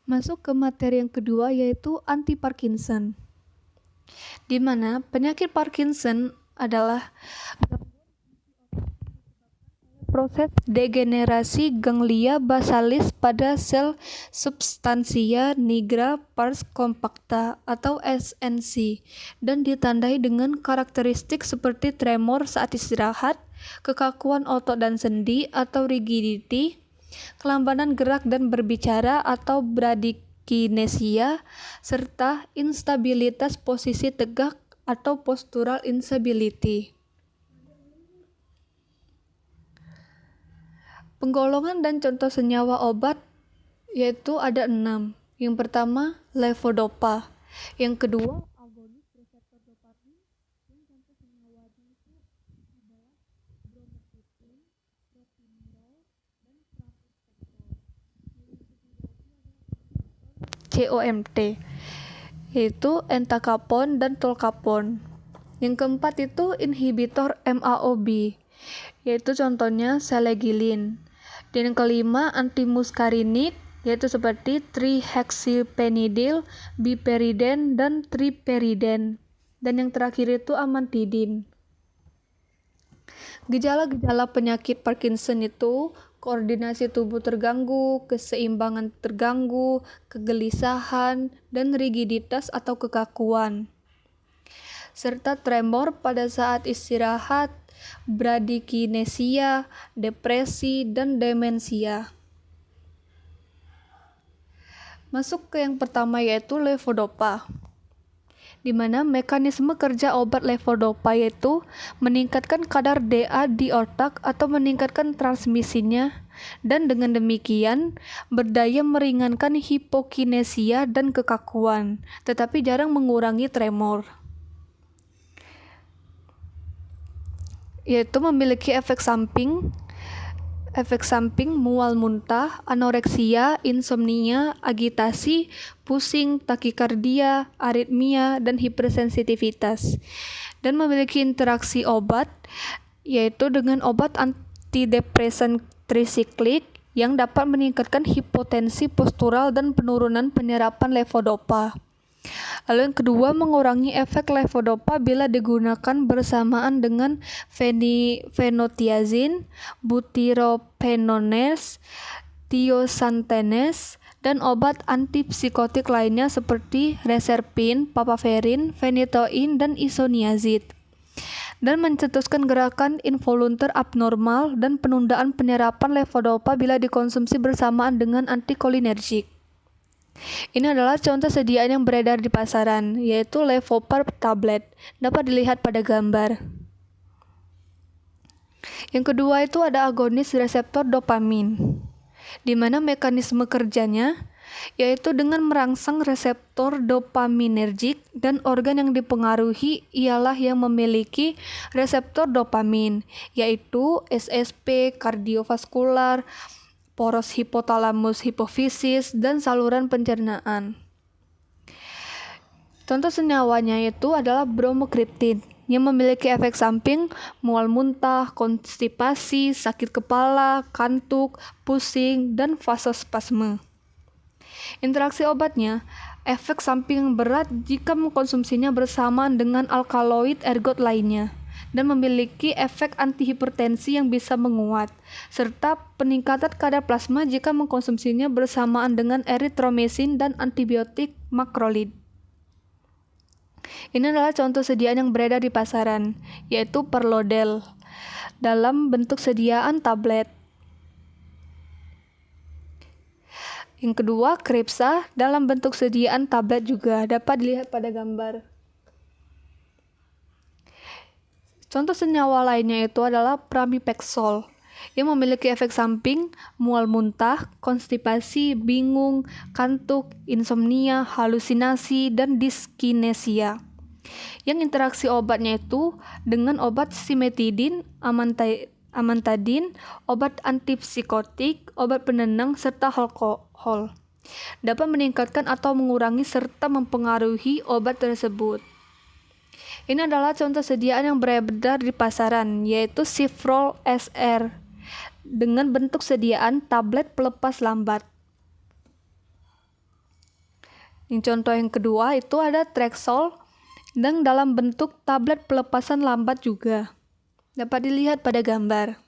Masuk ke materi yang kedua yaitu anti-Parkinson, di mana penyakit Parkinson adalah proses degenerasi ganglia basalis pada sel substansia nigra pars compacta atau SNC dan ditandai dengan karakteristik seperti tremor saat istirahat, kekakuan otot dan sendi atau rigidity, kelambanan gerak dan berbicara atau bradykinesia, serta instabilitas posisi tegak atau postural instability. Penggolongan dan contoh senyawa obat yaitu ada 6. Yang pertama, levodopa. Yang kedua, agonis reseptor dopamin. Yang contoh senyawanya itu adalah bromocriptine, propranolol, dan pramatriptan. Yang ketiga itu adalah COMT, yaitu entacapone dan tolcapone. Yang keempat itu inhibitor MAO-B, yaitu contohnya selegiline. Dan yang kelima antimuskarinik, yaitu seperti trihexyphenidyl, biperiden, dan triperiden. Dan yang terakhir itu amantidin. Gejala-gejala penyakit Parkinson itu koordinasi tubuh terganggu, keseimbangan terganggu, kegelisahan, dan rigiditas atau kekakuan, serta tremor pada saat istirahat, bradykinesia, depresi, dan demensia. Masuk ke yang pertama yaitu levodopa, di mana mekanisme kerja obat levodopa yaitu meningkatkan kadar DA di otak atau meningkatkan transmisinya, dan dengan demikian berdaya meringankan hipokinesia dan kekakuan, tetapi jarang mengurangi tremor. Yaitu memiliki efek samping mual muntah, anoreksia, insomnia, agitasi, pusing, takikardia, aritmia, dan hipersensitivitas. Dan memiliki interaksi obat, yaitu dengan obat antidepresan trisiklik yang dapat meningkatkan hipotensi postural dan penurunan penyerapan levodopa. Lalu yang kedua, mengurangi efek levodopa bila digunakan bersamaan dengan fenotiazin, butyrophenolase, thiosantenes, dan obat antipsikotik lainnya seperti reserpin, papaverin, phenytoin, dan isoniazid. Dan mencetuskan gerakan involuntar abnormal dan penundaan penyerapan levodopa bila dikonsumsi bersamaan dengan antikolinergik. Ini adalah contoh sediaan yang beredar di pasaran, yaitu Levopar tablet. Dapat dilihat pada gambar. Yang kedua itu ada agonis reseptor dopamin, di mana mekanisme kerjanya yaitu dengan merangsang reseptor dopaminergik, dan organ yang dipengaruhi ialah yang memiliki reseptor dopamin, yaitu SSP, kardiovaskular, poros hipotalamus hipofisis, dan saluran pencernaan. Contoh senyawanya itu adalah bromocriptine yang memiliki efek samping mual muntah, konstipasi, sakit kepala, kantuk, pusing, dan vasospasme. Interaksi obatnya, efek samping yang berat jika mengkonsumsinya bersamaan dengan alkaloid ergot lainnya, dan memiliki efek antihipertensi yang bisa menguat, serta peningkatan kadar plasma jika mengkonsumsinya bersamaan dengan eritromesin dan antibiotik makrolid. Ini adalah contoh sediaan yang beredar di pasaran, yaitu Perlodel, dalam bentuk sediaan tablet. Yang kedua, Kripsa, dalam bentuk sediaan tablet juga, dapat dilihat pada gambar. Contoh senyawa lainnya itu adalah pramipexol, yang memiliki efek samping mual muntah, konstipasi, bingung, kantuk, insomnia, halusinasi, dan dyskinesia. Yang interaksi obatnya itu dengan obat simetidin, amantadin, obat antipsikotik, obat penenang, serta alkohol. Dapat meningkatkan atau mengurangi serta mempengaruhi obat tersebut. Ini adalah contoh sediaan yang beredar di pasaran, yaitu Cifrol SR, dengan bentuk sediaan tablet pelepas lambat. Yang contoh yang kedua itu ada Trexol dan dalam bentuk tablet pelepasan lambat juga. Dapat dilihat pada gambar.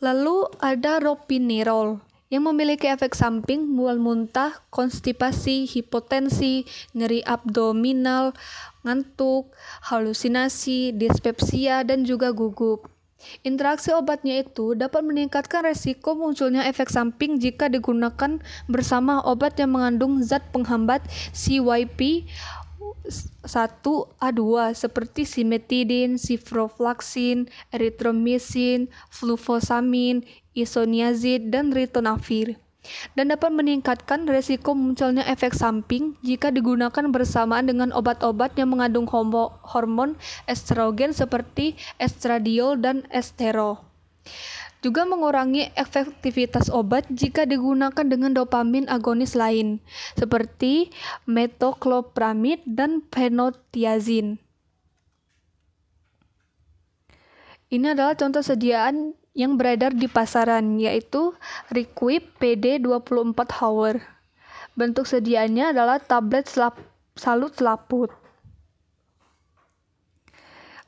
Lalu ada Ropinirol yang memiliki efek samping mual muntah, konstipasi, hipotensi, nyeri abdominal, ngantuk, halusinasi, dispepsia, dan juga gugup. Interaksi obatnya itu dapat meningkatkan resiko munculnya efek samping jika digunakan bersama obat yang mengandung zat penghambat CYP1A2 seperti simetidin, ciprofloxacin, erythromycin, fluvoxamine, isoniazid, dan ritonavir. Dan dapat meningkatkan resiko munculnya efek samping jika digunakan bersamaan dengan obat-obat yang mengandung hormon estrogen seperti estradiol dan estero. Juga mengurangi efektivitas obat jika digunakan dengan dopamin agonis lain seperti metoclopramid dan phenothiazine. Ini adalah contoh sediaan yang beredar di pasaran, yaitu Requip PD 24 Hour. Bentuk sediaannya adalah tablet salut selaput.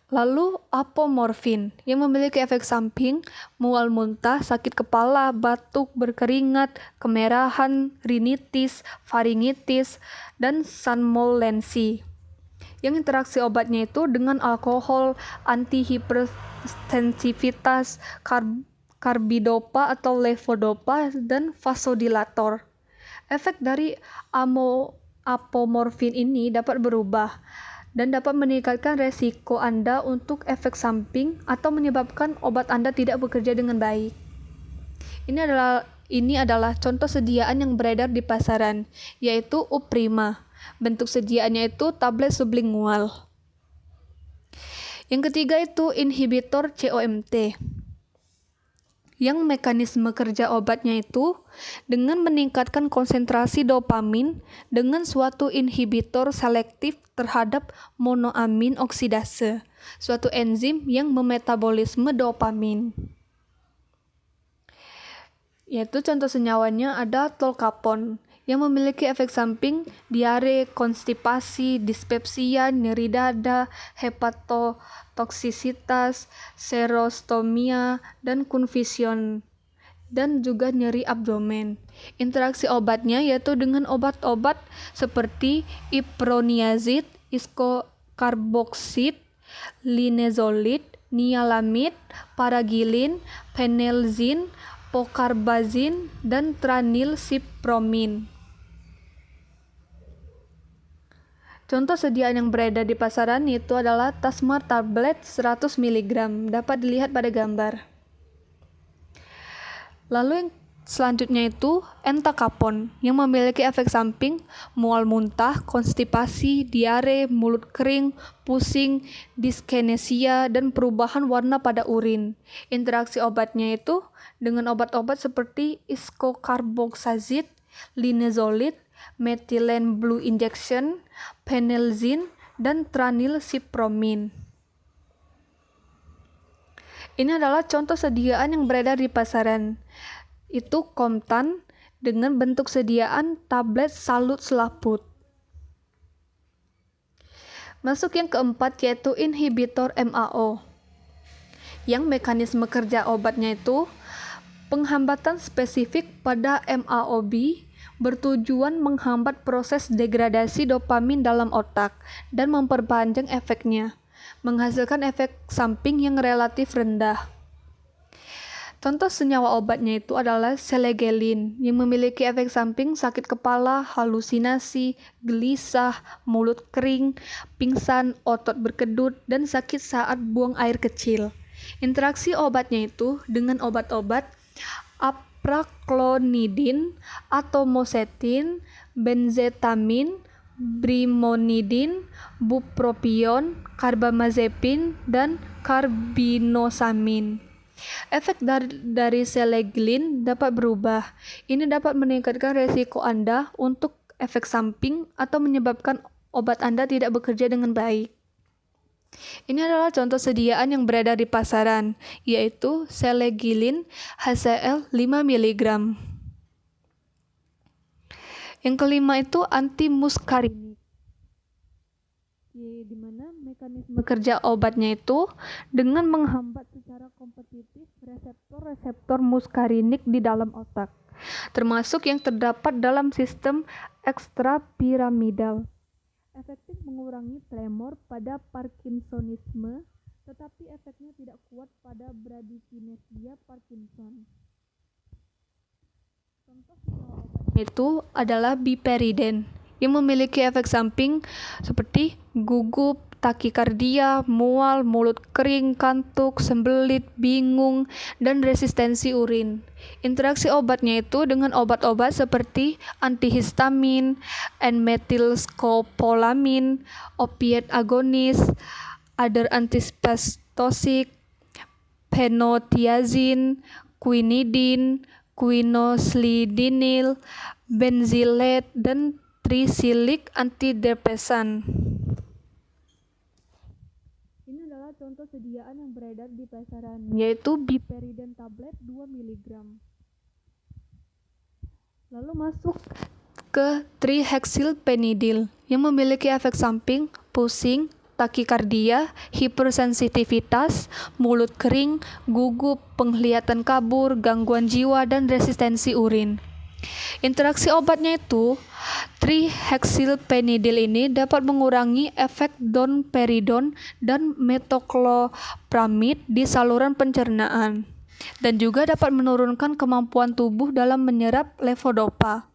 Lalu apomorfin yang memiliki efek samping mual muntah, sakit kepala, batuk, berkeringat, kemerahan, rinitis, faringitis, dan sanmolensi. Yang interaksi obatnya itu dengan alkohol, antihipertensivitas, karbidopa atau levodopa, dan vasodilator. Efek dari apomorfin ini dapat berubah dan dapat meningkatkan resiko Anda untuk efek samping atau menyebabkan obat Anda tidak bekerja dengan baik. Ini adalah contoh sediaan yang beredar di pasaran, yaitu Uprima. Bentuk sediaannya itu tablet sublingual. Yang ketiga itu inhibitor COMT. Yang mekanisme kerja obatnya itu dengan meningkatkan konsentrasi dopamin dengan suatu inhibitor selektif terhadap monoamin oksidase, suatu enzim yang memetabolisme dopamin. Yaitu contoh senyawanya ada tolkapon yang memiliki efek samping diare, konstipasi, dispepsia, nyeri dada, hepatotoksisitas, serostomia, dan confusion, dan juga nyeri abdomen. Interaksi obatnya yaitu dengan obat-obat seperti iproniazid, iskokarboksid, linezolid, nialamid, paragilin, phenelzin, pocarbazin, dan tranilsipromin. Contoh sediaan yang beredar di pasaran itu adalah Tasmar tablet 100 mg, dapat dilihat pada gambar. Lalu yang selanjutnya itu entacapone yang memiliki efek samping mual muntah, konstipasi, diare, mulut kering, pusing, dyskinesia, dan perubahan warna pada urin. Interaksi obatnya itu dengan obat-obat seperti iskokarboxazid, linezolid, methylene blue injection, phenelzin, dan tranilsipromin. Ini adalah contoh sediaan yang beredar di pasaran. Itu Comtan dengan bentuk sediaan tablet salut selaput. Masuk yang keempat yaitu inhibitor MAO. Yang mekanisme kerja obatnya itu penghambatan spesifik pada MAOB bertujuan menghambat proses degradasi dopamin dalam otak dan memperpanjang efeknya, menghasilkan efek samping yang relatif rendah. Contoh senyawa obatnya itu adalah selegelin yang memiliki efek samping sakit kepala, halusinasi, gelisah, mulut kering, pingsan, otot berkedut, dan sakit saat buang air kecil. Interaksi obatnya itu dengan obat-obat apraklonidin, atomosetin, benzetamin, brimonidin, bupropion, karbamazepin, dan karbinosamin. Efek dari seleglin dapat berubah. Ini dapat meningkatkan resiko Anda untuk efek samping atau menyebabkan obat Anda tidak bekerja dengan baik. Ini adalah contoh sediaan yang beredar di pasaran, yaitu seleglin HCl 5 mg. Yang kelima itu antimuskarinik, di mana mekanisme kerja obatnya itu dengan menghambat secara kompetitif reseptor-reseptor muskarinik di dalam otak, termasuk yang terdapat dalam sistem ekstrapiramidal. Efektif mengurangi tremor pada Parkinsonisme, tetapi efeknya tidak kuat pada bradykinesia Parkinson. Contoh senyawa obatnya itu adalah biperiden, yang memiliki efek samping seperti gugup, takikardia, mual, mulut kering, kantuk, sembelit, bingung, dan resistensi urin. Interaksi obatnya itu dengan obat-obat seperti antihistamin, N-methyl-scopolamin, opiat agonis, other antispastosik, phenothiazine, quinidin, quinoslidinil, benzylated, dan trisilik antidepresan. Ini adalah contoh sediaan yang beredar di pasaran, yaitu biperiden tablet 2 mg. Lalu masuk ke trihexylpenidil yang memiliki efek samping pusing, takikardia, hipersensitivitas, mulut kering, gugup, penglihatan kabur, gangguan jiwa, dan resistensi urin. Interaksi obatnya itu, trihexylpenidil ini dapat mengurangi efek domperidon dan metoclopramid di saluran pencernaan, dan juga dapat menurunkan kemampuan tubuh dalam menyerap levodopa,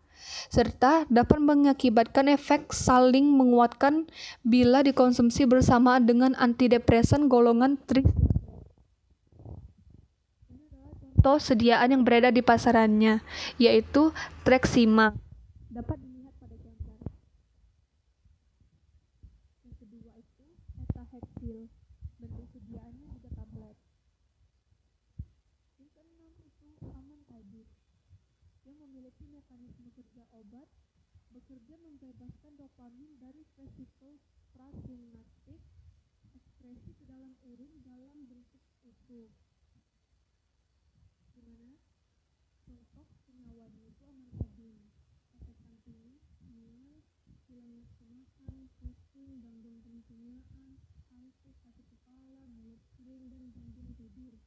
serta dapat mengakibatkan efek saling menguatkan bila dikonsumsi bersamaan dengan antidepresan golongan trisilik. Contoh sediaan yang beredar di pasarannya, yaitu Trexima. Dapat dilihat pada gambar. Yang kedua itu Etahexil, bentuk sediaannya juga tablet. Yang keenam itu amantadin, yang memiliki mekanisme kerja obat, bekerja membebaskan dopamin dari vesikel prasinaptik, ekspresi ke dalam urin dalam bentuk utuh. Dimana contoh senyawanya itu amantadin. Efek sampingnya mual, hilang nafsu makan, pusing, gangguan pencernaan, kantuk, sakit kepala, mulut kering, dan gangguan tidur.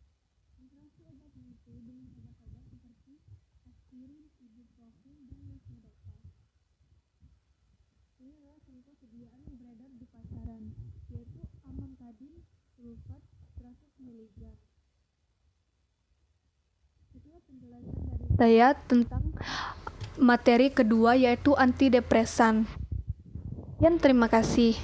Interaksi obatnya itu dengan obat-obat seperti aspirin, ibuprofen, dan levodopa. Ini adalah contoh sediaan yang beredar di pasaran, yaitu amantadin sulfat 100 mg. Itulah penjelasan dari saya tentang materi kedua, yaitu antidepresan. Terima kasih.